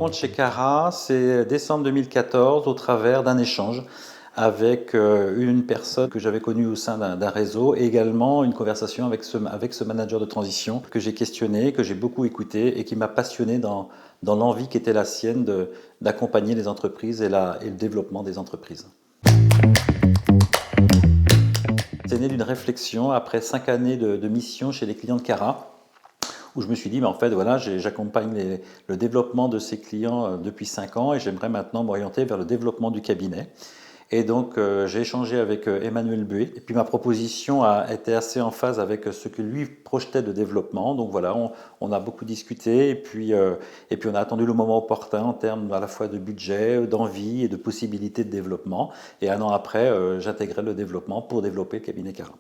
rencontre chez Cara, c'est décembre 2014 au travers d'un échange avec une personne que j'avais connue au sein d'un réseau et également une conversation avec ce manager de transition que j'ai questionné, que j'ai beaucoup écouté et qui m'a passionné dans l'envie qui était la sienne d'accompagner les entreprises et le développement des entreprises. C'est né d'une réflexion après 5 années de mission chez les clients de Cara, où je me suis dit, mais en fait, voilà, j'accompagne le développement de ces clients depuis 5 ans et j'aimerais maintenant m'orienter vers le développement du cabinet. Et donc, j'ai échangé avec Emmanuel Buet. Et puis, ma proposition a été assez en phase avec ce que lui projetait de développement. Donc, voilà, on a beaucoup discuté. Et puis, on a attendu le moment opportun en termes à la fois de budget, d'envie et de possibilités de développement. Et 1 an après, j'intégrais le développement pour développer le cabinet Cara.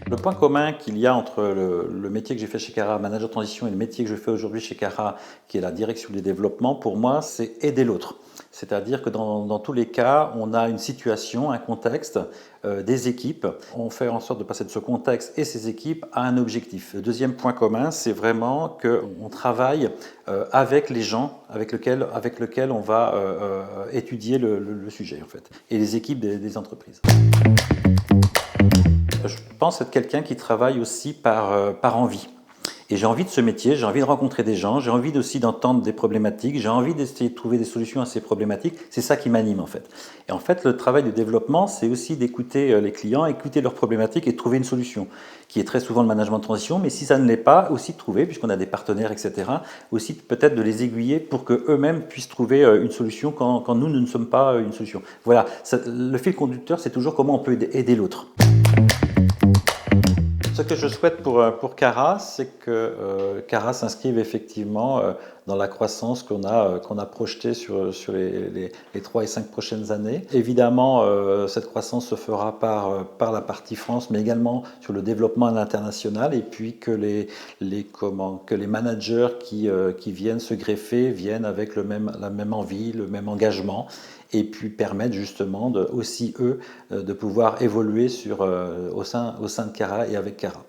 Le point commun qu'il y a entre le métier que j'ai fait chez Cara, manager de transition, et le métier que je fais aujourd'hui chez Cara, qui est la direction du développement, pour moi, c'est aider l'autre. C'est-à-dire que dans tous les cas, on a une situation, un contexte, des équipes. On fait en sorte de passer de ce contexte et ces équipes à un objectif. Le deuxième point commun, c'est vraiment qu'on travaille avec les gens avec lesquels on va étudier le sujet, en fait, et les équipes des entreprises. Je pense être quelqu'un qui travaille aussi par envie. Et j'ai envie de ce métier, j'ai envie de rencontrer des gens, j'ai envie aussi d'entendre des problématiques, j'ai envie d'essayer de trouver des solutions à ces problématiques. C'est ça qui m'anime en fait. Et en fait, le travail de développement, c'est aussi d'écouter les clients, écouter leurs problématiques et de trouver une solution, qui est très souvent le management de transition, mais si ça ne l'est pas, aussi de trouver, puisqu'on a des partenaires, etc., aussi peut-être de les aiguiller pour qu'eux-mêmes puissent trouver une solution quand nous ne sommes pas une solution. Voilà, le fil conducteur, c'est toujours comment on peut aider l'autre. Ce que je souhaite pour Cara, c'est que Cara s'inscrive effectivement dans la croissance qu'on a projetée sur les 3 et 5 prochaines années. Évidemment, cette croissance se fera par la partie France, mais également sur le développement à l'international, et puis que les managers qui viennent se greffer viennent avec la même envie, le même engagement, et puis permettre justement aussi eux de pouvoir évoluer au sein de Cara et avec Cara.